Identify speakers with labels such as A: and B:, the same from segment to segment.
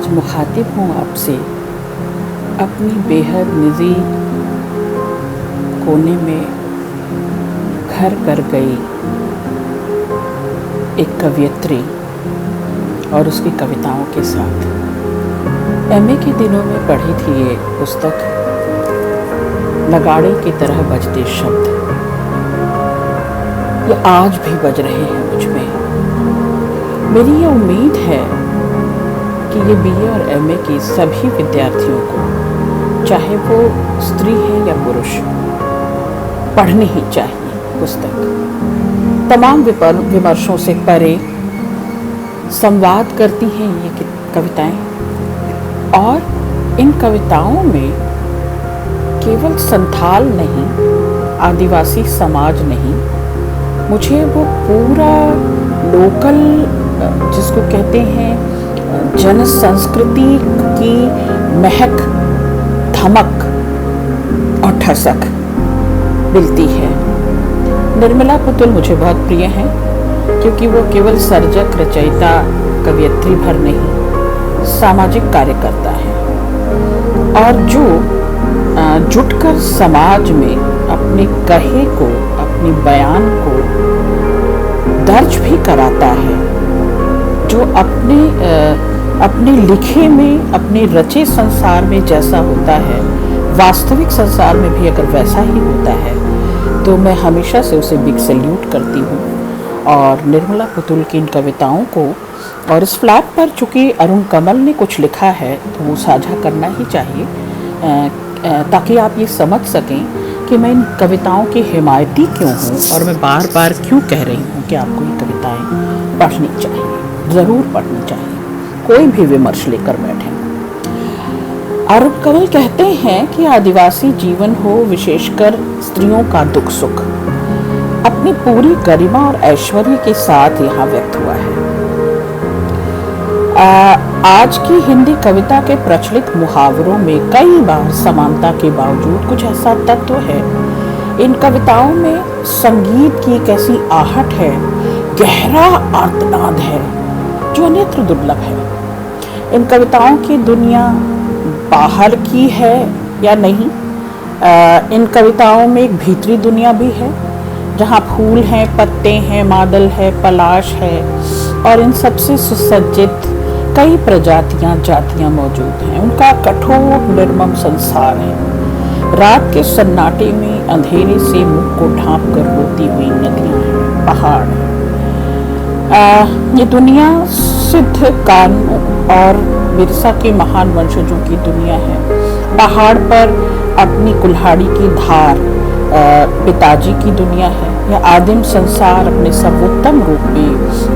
A: आज मुखातिब हूँ आपसे अपनी बेहद निजी कोने में घर कर गई एक कवियत्री और उसकी कविताओं के साथ। एमए के दिनों में पढ़ी थी ये पुस्तक, नगाड़े की तरह बजते शब्द ये आज भी बज रहे हैं मुझ में। मेरी ये उम्मीद है कि ये बीए और एमए की सभी विद्यार्थियों को, चाहे वो स्त्री है या पुरुष, पढ़नी ही चाहिए पुस्तक। तमाम विमर्शों से परे संवाद करती हैं ये कविताएं, और इन कविताओं में केवल संथाल नहीं, आदिवासी समाज नहीं, मुझे वो पूरा लोकल, जिसको कहते हैं जन संस्कृति की महक, धमक और ठसक मिलती है। निर्मला पुतुल मुझे बहुत प्रिय हैं, क्योंकि वो केवल सर्जक, रचयिता, कवियत्री भर नहीं, सामाजिक कार्यकर्ता है, और जो जुटकर समाज में अपने कहे को, अपनी बयान को दर्ज भी कराता है, जो अपने लिखे में, अपने रचे संसार में जैसा होता है, वास्तविक संसार में भी अगर वैसा ही होता है, तो मैं हमेशा से उसे बिग सैल्यूट करती हूँ। और निर्मला पुतुल की इन कविताओं को, और इस फ्लैग पर चूँकि अरुण कमल ने कुछ लिखा है तो वो साझा करना ही चाहिए, ताकि आप ये समझ सकें कि मैं इन कविताओं की हिमायती क्यों हूँ, और मैं बार बार क्यों कह रही हूँ कि आपको ये कविताएं पढ़नी चाहिए, ज़रूर पढ़नी चाहिए, कोई भी विमर्श लेकर बैठें। अरुण कमल कहते हैं कि आदिवासी जीवन हो, विशेषकर स्त्रियों का दुख सुख, अपनी पूरी गरिमा और ऐश्वर्य के साथ यहाँ व्यक्त हुआ है। आज की हिंदी कविता के प्रचलित मुहावरों में कई बार समानता के बावजूद कुछ ऐसा तत्व है। इन कविताओं में संगीत की एक ऐसी आहट है, गहरा आर्तनाद है, जो अन्यत्र दुर्लभ है। इन कविताओं की दुनिया बाहर की है या नहीं, इन कविताओं में एक भीतरी दुनिया भी है, जहाँ फूल हैं, पत्ते हैं, मादल है, पलाश है, और इन सबसे सुसज्जित कई प्रजातियां, जातियां मौजूद हैं। उनका कठोर निर्मम संसार है। रात के सन्नाटे में अंधेरे से मुख को ढांप कर रोती हुई नदियां हैं, पहाड़ हैं। ये दुनिया सिद्ध कान्ह और बिरसा के महान वंशजों की दुनिया है। पहाड़ पर अपनी कुल्हाड़ी की धार पिताजी की दुनिया है। यह आदिम संसार अपने सर्वोत्तम रूप में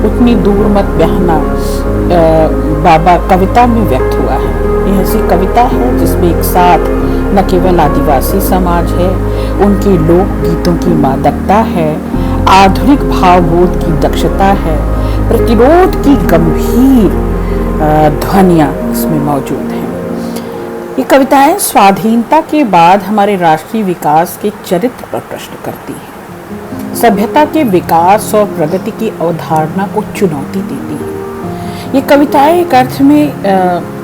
A: उतनी दूर मत बहना बाबा कविता में व्यक्त हुआ है। यह ऐसी कविता है जिसमें एक साथ न केवल आदिवासी समाज है, उनके लोक गीतों की मादकता है, आधुनिक भावबोध की दक्षता है, प्रतिरोध की गंभीर ध्वनियाँ इसमें मौजूद हैं। ये कविताएं स्वाधीनता के बाद हमारे राष्ट्रीय विकास के चरित्र पर प्रश्न करती हैं, सभ्यता के विकास और प्रगति की अवधारणा को चुनौती देती हैं। ये कविताएं एक अर्थ में,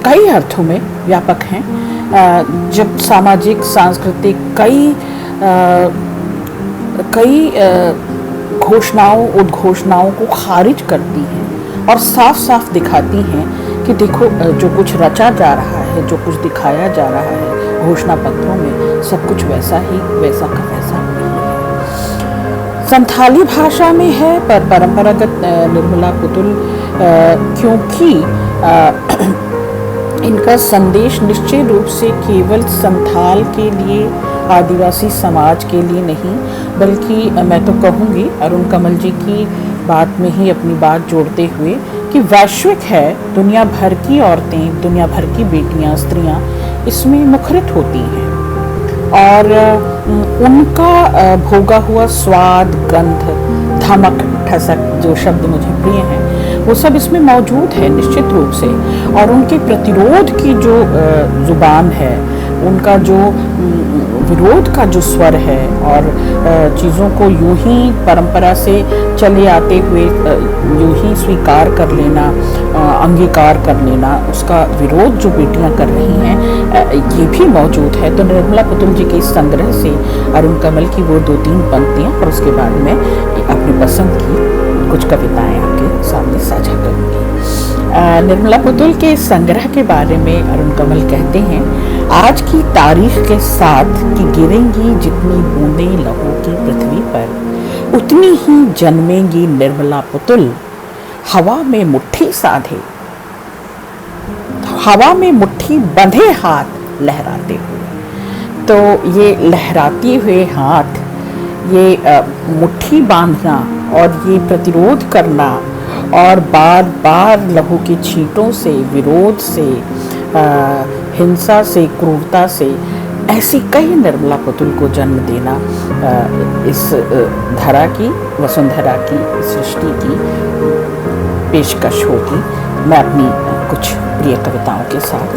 A: कई अर्थों में व्यापक हैं। जब सामाजिक, सांस्कृतिक कई घोषणाओं, उद्घोषणाओं को खारिज करती हैं और साफ साफ दिखाती हैं कि देखो, जो कुछ रचा जा रहा है, जो कुछ दिखाया जा रहा है घोषणा पत्रों में, सब कुछ वैसा ही, वैसा का वैसा नहीं है। संथाली भाषा में है, पर परंपरागत निर्मला पुतुल, क्योंकि इनका संदेश निश्चित रूप से केवल संथाल के लिए, आदिवासी समाज के लिए नहीं, बल्कि मैं तो कहूँगी अरुण कमल जी की बात में ही अपनी बात जोड़ते हुए कि वैश्विक है। दुनिया भर की औरतें, दुनिया भर की बेटियां, स्त्रियां इसमें मुखरित होती हैं, और उनका भोगा हुआ स्वाद, गंध, धमक, ठसक, जो शब्द मुझे प्रिय हैं, वो सब इसमें मौजूद है निश्चित रूप से। और उनके प्रतिरोध की जो जुबान है, उनका जो विरोध का जो स्वर है और चीज़ों को यूं ही परंपरा से चले आते हुए यूं ही स्वीकार कर लेना, अंगीकार कर लेना, उसका विरोध जो बेटियां कर रही हैं ये भी मौजूद है। तो निर्मला पुतुल जी के इस संग्रह से अरुण कमल की वो 2-3 पंक्तियां और उसके बाद में अपनी पसंद की कुछ कविताएं आपके सामने साझा करूंगी। निर्मला पुतुल के संग्रह के बारे में अरुण कमल कहते हैं, आज की तारीख के साथ कि गिरेंगी जितनी बूंदें लहू की पृथ्वी पर, उतनी ही जन्मेंगी निर्मला पुतुल हवा में मुट्ठी साधे, हवा में मुट्ठी बंधे हाथ लहराते हुए। तो ये लहराते हुए हाथ, ये मुट्ठी बांधना और ये प्रतिरोध करना और बार बार लहू की छींटों से, विरोध से, हिंसा से, क्रूरता से ऐसी कई निर्मला पुतुल को जन्म देना इस धरा की, वसुंधरा की, सृष्टि की पेशकश होगी। मैं अपनी कुछ प्रिय कविताओं के साथ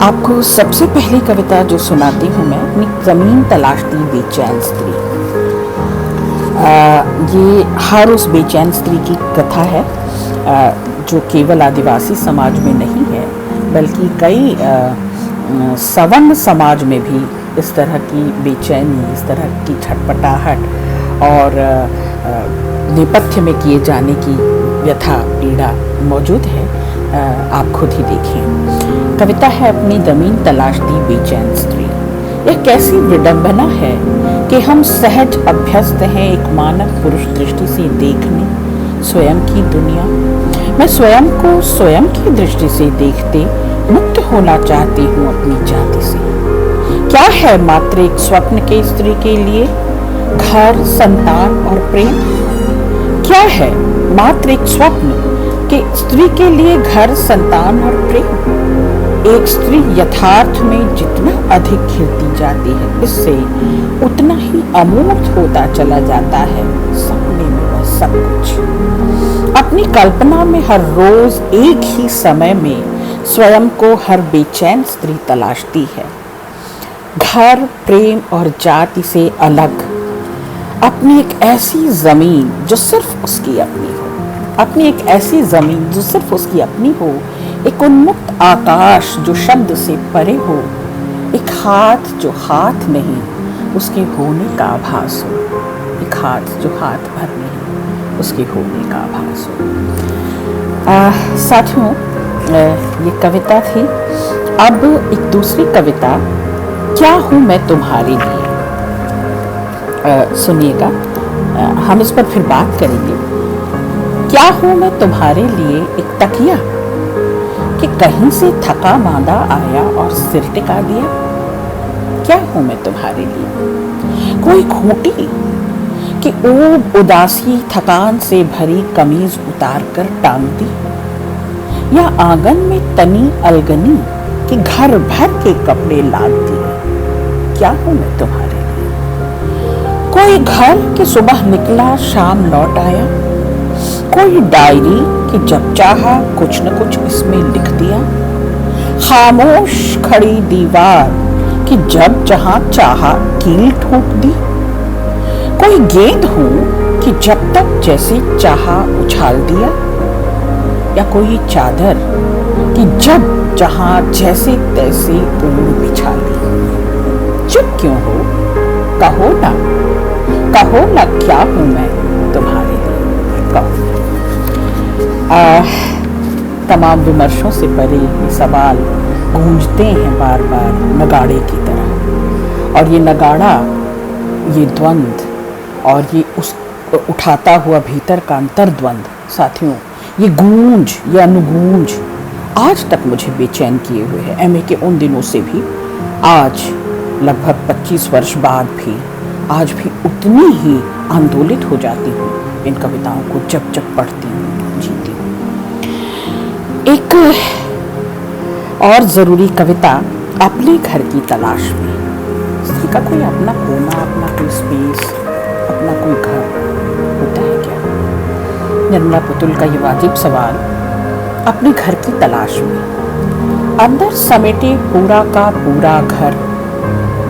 A: आपको सबसे पहली कविता जो सुनाती हूँ मैं, अपनी ज़मीन तलाशती बेचैन स्त्री। ये हर उस बेचैन स्त्री की कथा है जो केवल आदिवासी समाज में नहीं है, बल्कि कई सवर्ण समाज में भी इस तरह की बेचैनी, इस तरह की छटपटाहट और नेपथ्य में किए जाने की व्यथा, पीड़ा मौजूद है। आप खुद ही देखिए। कविता है अपनी ज़मीन तलाशती बेचैन स्त्री। यह कैसी विडंबना है कि हम सहज अभ्यस्त हैं एक मानव पुरुष दृष्टि से देखने स्वयं की दुनिया। मैं स्वयं को स्वयं की दृष्टि से देखते मुक्त होना चाहती हूँ अपनी जाति से। क्या है मात्र एक स्वप्न के स्त्री के लिए घर, संतान और प्रेम? क्या है मात्र एक स्वप्न के स्त्री के लिए घर, संतान और प्रेम? एक स्त्री यथार्थ में जितना अधिक घिरती जाती है, इससे उतना ही अमूर्त होता चला जाता है सपने में वह सब कुछ। अपनी कल्पना में हर रोज एक ही समय में स्वयं को हर बेचैन स्त्री तलाशती है, घर, प्रेम और जाति से अलग अपनी एक ऐसी जमीन जो सिर्फ उसकी अपनी हो, अपनी एक ऐसी जमीन जो सिर्फ उसकी अपनी हो, एक उन्मुक्त आकाश जो शब्द से परे हो, एक हाथ जो हाथ नहीं उसके होने का आभास हो, एक हाथ जो हाथ भर नहीं उसके होने का आभास हो। साथियों, ये कविता थी। अब एक दूसरी कविता, क्या हूँ मैं तुम्हारे लिए। सुनिएगा, हम इस पर फिर बात करेंगे। क्या हूँ मैं तुम्हारे लिए एक तकिया कि कहीं से थका मांदा आया और सिर टिका दिया। क्या हूँ मैं तुम्हारे लिए कोई खूंटी कि ऊब उदासी थकान से भरी कमीज उतार कर टांग दी, या आंगन में तनी अलगनी कि घर भर के कपड़े लाद दिए। क्या हूँ मैं तुम्हारे लिए कोई घर कि सुबह निकला शाम लौट आया, कोई डायरी कि जब चाहा कुछ न कुछ इसमें लिख दिया, खामोश खड़ी दीवार कि जब जहां चाहा कील ठोक दी, कोई गेंद हूं कि जब तक जैसे चाहा उछाल दिया, या कोई चादर कि जब जहां जैसे तैसे ओढ़ बिछा दी। चुप क्यों हो, कहो ना क्या हूं मैं तुम्हारे लिए। कहो। तमाम विमर्शों से परे ये सवाल गूंजते हैं बार बार नगाड़े की तरह, और ये नगाड़ा, ये द्वंद और ये उस उठाता हुआ भीतर का अंतर्द्वंद, साथियों, ये गूंज, ये अनुगूंज आज तक मुझे बेचैन किए हुए है। एमए के उन दिनों से भी आज लगभग 25 वर्ष बाद भी आज भी उतनी ही आंदोलित हो जाती हूँ इन कविताओं को जब जब पढ़ती हूँ, जीती हूँ। एक और ज़रूरी कविता, अपने घर की तलाश में। स्त्री का कोई अपना कोना, अपना कोई स्पेस, अपना कोई घर होता है क्या? निर्मला पुतुल का ये वाजिब सवाल, अपने घर की तलाश में। अंदर समेटे पूरा का पूरा घर,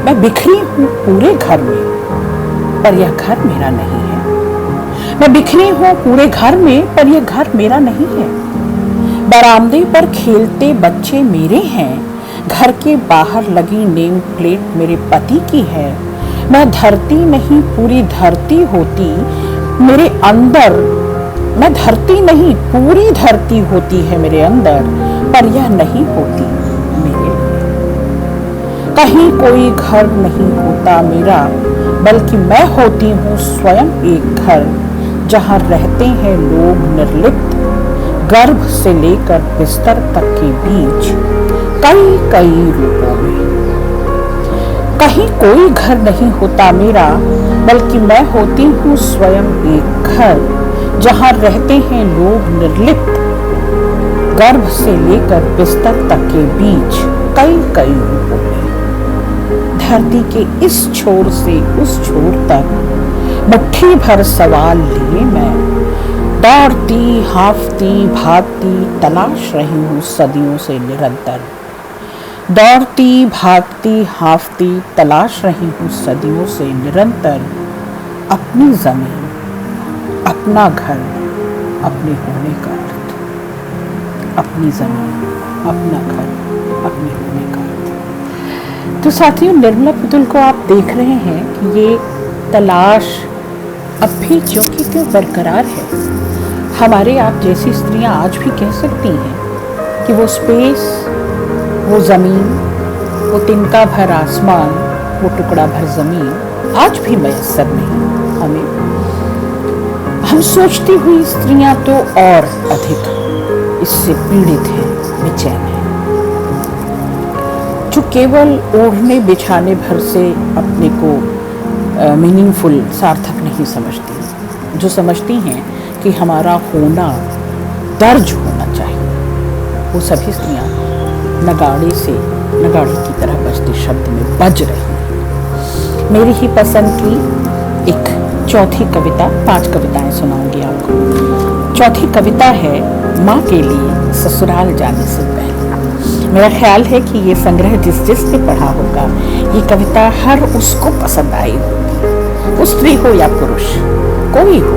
A: मैं बिखरी हूँ पूरे घर में, पर यह घर मेरा नहीं है। मैं बिखरी हूँ पूरे घर में, पर यह घर मेरा नहीं है। बरामदे पर खेलते बच्चे मेरे हैं, घर के बाहर लगी नेम प्लेट मेरे पति की है। मैं धरती नहीं पूरी धरती होती मेरे अंदर, मैं धरती नहीं पूरी धरती होती है मेरे अंदर, पर यह नहीं होती मेरे लिए। कहीं कोई घर नहीं होता मेरा, बल्कि मैं होती हूँ स्वयं एक घर, जहाँ रहते हैं लोग निर्लिप्त, गर्भ से लेकर बिस्तर तक के बीच कई कई रूपों में। कहीं कोई घर नहीं होता मेरा, बल्कि मैं होती हूँ स्वयं एक घर, जहाँ रहते हैं लोग निर्लिप्त, गर्भ से लेकर बिस्तर तक के बीच कई कई रूपों में। धरती के इस छोर से उस छोर तक मुट्ठी भर सवाल लिए मैं दौड़ती हाफती भागती तलाश रही हूँ सदियों से निरंतर। दौड़ती भागती हाफती तलाश रही हूँ सदियों से निरंतर, अपनी जमीन अपना घर अपने होने का अर्थ। अपनी जमीन अपना घर अपने होने का अर्थ। तो साथियों, निर्मला पुतुल को आप देख रहे हैं कि ये तलाश अब भी ज्यों की त्यों बरकरार है। हमारे आप जैसी स्त्रियां आज भी कह सकती हैं कि वो स्पेस, वो ज़मीन, वो तिनका भर आसमान, वो टुकड़ा भर ज़मीन आज भी मैसर नहीं हमें। हम सोचती हुई स्त्रियां तो और अधिक इससे पीड़ित हैं, बेचैन हैं, जो केवल ओढ़ने बिछाने भर से अपने को मीनिंगफुल सार्थक नहीं समझती, जो समझती हैं कि हमारा होना दर्ज होना चाहिए। वो सभी स्त्रियां नगाड़े की तरह बजते शब्द में बज रही हैं। मेरी ही पसंद की एक चौथी कविता, 5 कविताएं सुनाऊंगी आपको। चौथी कविता है माँ के लिए ससुराल जाने से पहले। मेरा ख्याल है कि ये संग्रह जिसने पढ़ा होगा, ये कविता हर उसको पसंद आई होगी, वो स्त्री हो या पुरुष, कोई हो,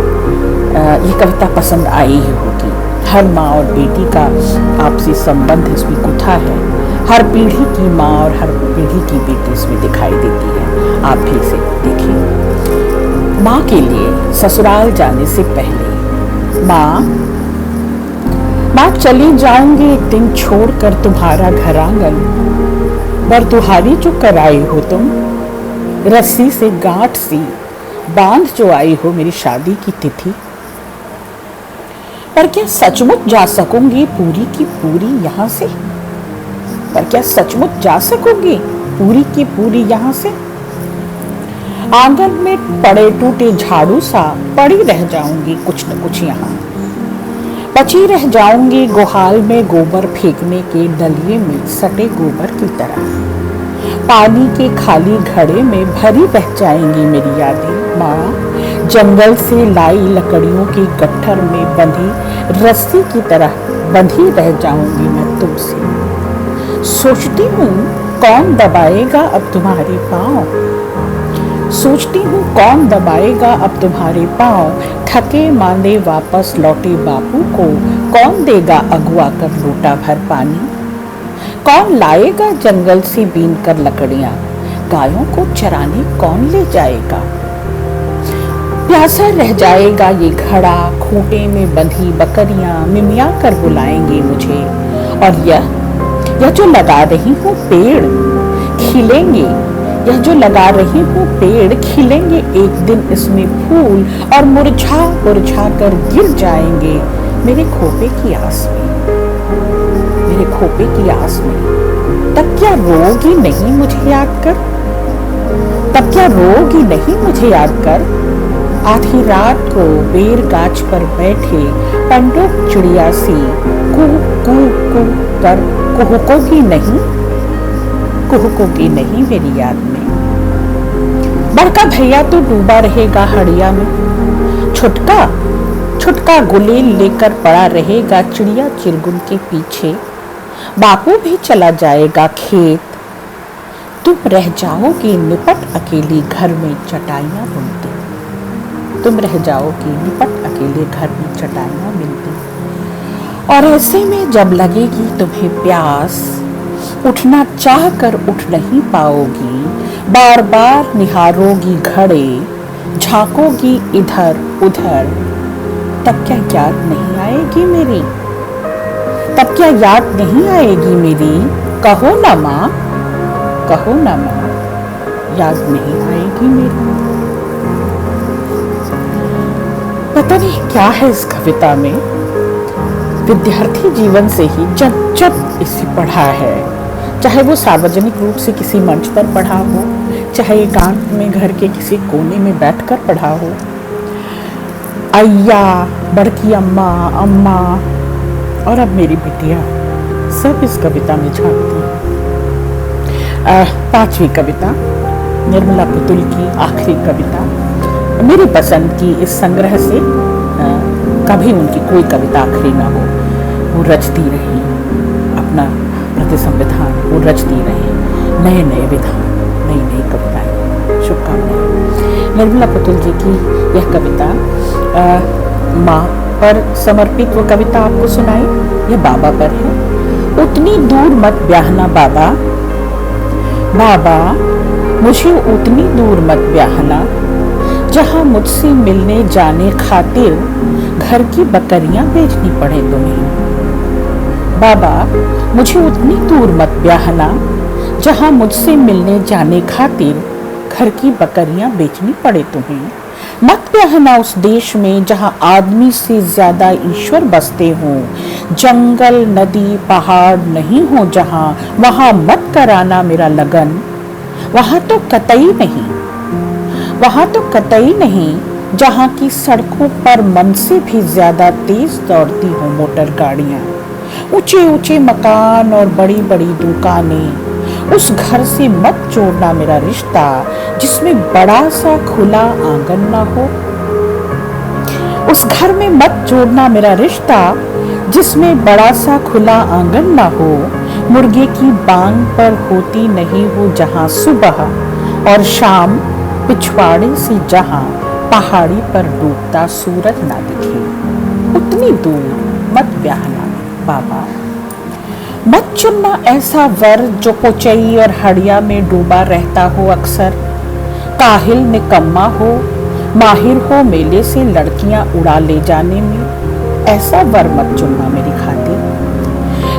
A: ये कविता पसंद आई ही होगी। हर माँ और बेटी का आपसी संबंध इसमें गुथा है। हर पीढ़ी की माँ और हर पीढ़ी की बेटी इसमें दिखाई देती है। आप भी इसे देखिए। माँ के लिए ससुराल जाने से पहले। माँ चली जाऊंगी एक दिन छोड़कर तुम्हारा घर आंगन, बरतुहारी जो कराई हो तुम, रस्सी से गांठ सी बांध जो आई हो मेरी शादी की तिथि। पर क्या सचमुच जा सकूंगी पूरी की पूरी यहाँ से? पर क्या सचमुच जा सकूंगी पूरी की पूरी यहाँ से? आंगन में पड़े टूटे झाड़ू सा पड़ी रह जाऊंगी कुछ न कुछ यहाँ। बची रह जाऊंगी गुहाल में गोबर फेंकने के डलिए में सटे गोबर की तरह। पानी के खाली घड़े में भरी बह जाएंगी मेरी यादें। माँ जंगल से लाई लकड़ियों की गट्ठर में बंधी रस्सी की तरह बंधी रह जाऊंगी मैं तुमसे। सोचती हूँ कौन दबाएगा अब तुम्हारे पाँव, सोचती हूँ कौन दबाएगा अब तुम्हारे पाँव। थके मांदे वापस लौटे बापू को कौन देगा अगुआ कर लोटा भर पानी। कौन लाएगा जंगल से बीन कर लकड़ियाँ, गायों को चराने कौन ले जाएगा। प्यासा रह जाएगा ये घड़ा, खूंटे में बंधी बकरियाँ मिमिया कर बुलाएंगे मुझे। और यह जो लगा रही हूँ पेड़ खिलेंगे, यह जो लगा रही हूँ पेड़ खिलेंगे एक दिन इसमें फूल और मुरझा मुरझा कर गिर जाएंगे मेरे खोपे की आस में, मेरे खोपे की आस में। तब क्या रोगी नहीं मुझे याद कर, तब क्या रोगी नहीं मुझे याद कर। आधी रात को बेर गाछ पर बैठे पंडोक चिड़िया सी कू कू कू कर कुहकोगी नहीं, कुहकोगी नहीं मेरी याद में। बड़का भैया तो डूबा रहेगा हड़िया में, छुटका छुटका गुलेल लेकर पड़ा रहेगा चिड़िया चिरगुन के पीछे। बापू भी चला जाएगा खेत, तुम रह जाओगी निपट अकेली घर में चटाइयाँ बुनती, तुम रह जाओगी निपट अकेले घर में चटाइयाँ बुनती। और ऐसे में जब लगेगी तुम्हें प्यास, उठना चाह कर उठ नहीं पाओगी, बार बार निहारोगी घड़े, झांकोगी इधर उधर, तब क्या याद नहीं आएगी मेरी, तब क्या याद नहीं आएगी मेरी। कहो ना माँ, कहो ना माँ, याद नहीं आएगी मेरी। पता नहीं क्या है इस कविता में, विद्यार्थी जीवन से ही जब जब इसे पढ़ा है, चाहे वो सार्वजनिक रूप से किसी मंच पर पढ़ा हो, चाहे एकांत में घर के किसी कोने में बैठकर पढ़ा हो, अय्या, बड़की अम्मा, अम्मा और अब मेरी बिटिया सब इस कविता में झांकती हैं। 5वीं कविता निर्मला पुतुल की आखिरी कविता, मेरी पसंद की इस संग्रह से कभी उनकी कोई कविता आखिरी ना हो। वो रचती रही अपना प्रति संविधान, वो रचती रही नए नए विधान, नई नई कविताएं। शुभकामनाएं। निर्मला पुतुल जी की यह कविता माँ पर समर्पित वो कविता आपको सुनाई, यह बाबा पर है। उतनी दूर मत ब्याहना बाबा, बाबा मुझे उतनी दूर मत ब्याहना, जहाँ मुझसे मिलने जाने खातिर घर की बकरियां बेचनी पड़े तुम्हें। बाबा मुझे उतनी दूर मत ब्याहना, जहाँ मुझसे मिलने जाने खातिर घर की बकरियां बेचनी पड़े तुम्हें। मत ब्याहना उस देश में जहाँ आदमी से ज्यादा ईश्वर बसते हों, जंगल नदी पहाड़ नहीं हो जहाँ, वहाँ मत कराना मेरा लगन। वहाँ तो कतई नहीं, वहाँ तो कतई नहीं, जहाँ की सड़कों पर मन से भी ज्यादा तेज दौड़ती हो मोटर गाड़ियाँ, ऊंचे ऊंचे मकान और बड़ी बड़ी दुकानें। उस घर से मत जोड़ना मेरा रिश्ता जिसमें बड़ा सा खुला आंगन ना हो। उस घर में मत जोड़ना मेरा रिश्ता जिसमें बड़ा सा खुला आंगन ना हो। मुर्गे की बांग पर होती नहीं हो जहाँ सुबह और शाम, पिछवाड़े से जहाँ पहाड़ी पर डूबता सूरज ना दिखे। उतनी दूर मत ब्याहना बाबा। मत चुनना ऐसा वर जो पोचई और हड़िया में डूबा रहता हो अक्सर, काहिल निकम्मा हो, माहिर हो मेले से लड़कियां उड़ा ले जाने में। ऐसा वर मत चुनना मेरी खातिर।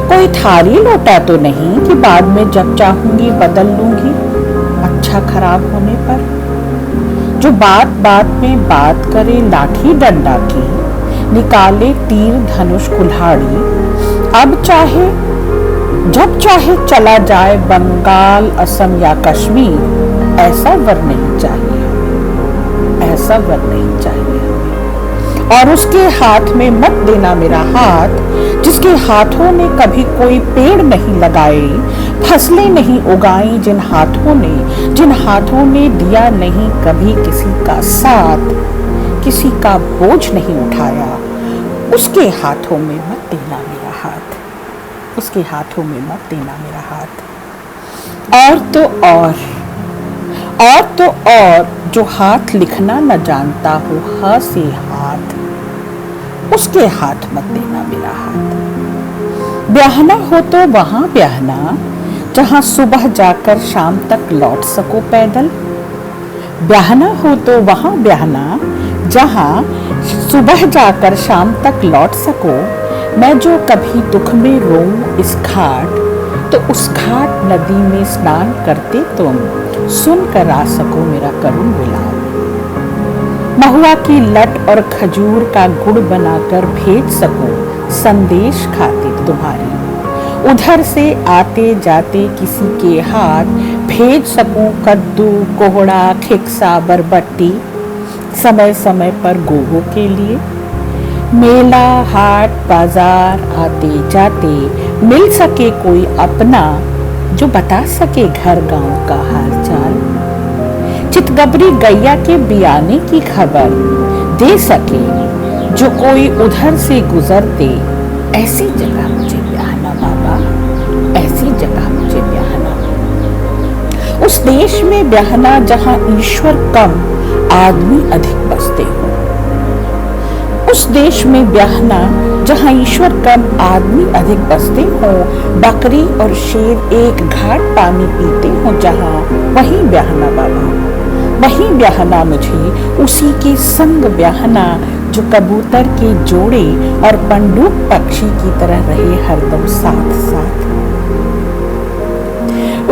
A: कोई थारी लोटा तो नहीं कि बाद में जब चाहूंगी बदल लूंगी अच्छा खराब होने पर। जो बात बात में बात करे लाठी डंडा की, निकाले तीर धनुष कुल्हाड़ी, अब चाहे जब चाहे चला जाए बंगाल असम या कश्मीर। ऐसा वर नहीं चाहिए, ऐसा वर नहीं चाहिए। और उसके हाथ में मत देना मेरा हाथ जिसके हाथों ने कभी कोई पेड़ नहीं लगाए, फसलें नहीं उगाई, जिन हाथों ने दिया नहीं कभी किसी का साथ, किसी का बोझ नहीं उठाया। उसके हाथों में मत देना मेरा हाथ, उसके हाथों में मत देना मेरा हाथ। और जो हाथ लिखना न जानता हो ह से हाथ, उसके हाथ मत देना मेरा हाथ। ब्याहना हो तो वहां ब्याहना जहां सुबह जाकर शाम तक लौट सको पैदल। ब्याहना हो तो वहां ब्याहना जहां सुबह जाकर शाम तक लौट सको। मैं जो कभी दुख में रोऊं इस घाट, तो उस घाट नदी में स्नान करते तुम सुन कर आ सको मेरा करुण विलाप। महुआ की लट और खजूर का गुड़ बनाकर भेज सको संदेश खातिर तुम्हारी। उधर से आते जाते किसी के हाथ भेज सकूं कद्दू कोहड़ा खिक्सा बरबट्टी, समय समय पर गोगो के लिए। मेला हाट बाजार आते जाते मिल सके कोई अपना, जो बता सके घर गांव का हालचाल। चितगबरी गैया के बियाने की खबर दे सके जो कोई उधर से गुजरते। ऐसी जगह मुझे ब्याहना बाबा, ऐसी जगह मुझे ब्याहना। उस देश में ब्याहना जहां ईश्वर कम आदमी अधिक बसते हो। उस देश में ब्याहना जहां ईश्वर कम आदमी अधिक बसते हो। बकरी और शेर एक घाट पानी पीते हो जहां, वहीं ब्याहना बाबा, वहीं ब्याहना मुझे, उसी के संग ब्याहना जो कबूतर के जोड़े और पंडूक पक्षी की तरह रहे हरदम साथ साथ।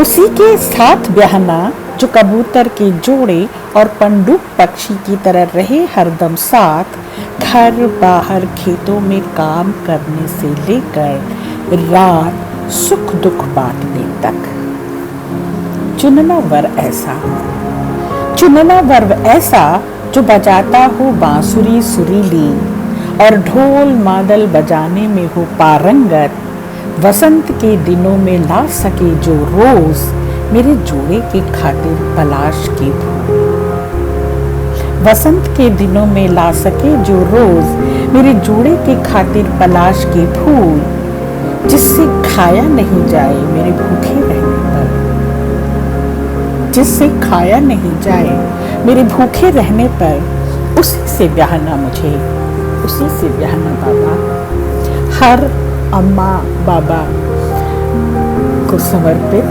A: उसी के साथ ब्याहना जो कबूतर के जोड़े और पंडूक पक्षी की तरह रहे हरदम साथ, घर बाहर खेतों में काम करने से लेकर रात सुख दुख बांटने तक। चुनना वर ऐसा, चुनना वर ऐसा जो बजाता हो बांसुरी सुरीली और ढोल मादल बजाने में हो पारंगत। वसंत के दिनों में ला सके जो रोज मेरे जोड़े के खातिर तलाश के फूल। वसंत के दिनों में ला सके जो रोज मेरे जोड़े के खातिर तलाश के फूल, जिससे खाया नहीं जाए मेरे भूखे रहने पर, जिससे खाया नहीं जाए मेरे भूखे रहने पर। उसी से ब्याहना मुझे, उसी से ब्याहना बाबा। हर अम्मा बाबा को समर्पित,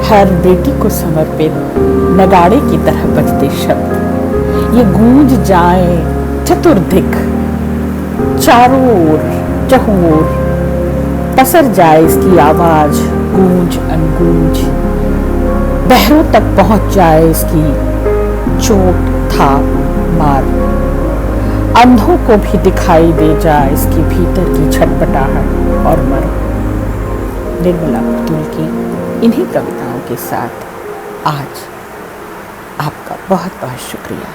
A: हर बेटी को समर्पित नगाड़े की तरह बजते शब्द ये गूंज जाए चतुर्दिक, चारों ओर चहुओर पसर जाए इसकी आवाज गूंज अनगूंज, बहरों तक पहुंच जाए इसकी चोट थाप मार, अंधों को भी दिखाई दे जाए इसकी भीतर की छटपटाहट और मर्म। निर्मला पुतुल की इन्हीं कविताओं के साथ आज आपका बहुत बहुत शुक्रिया।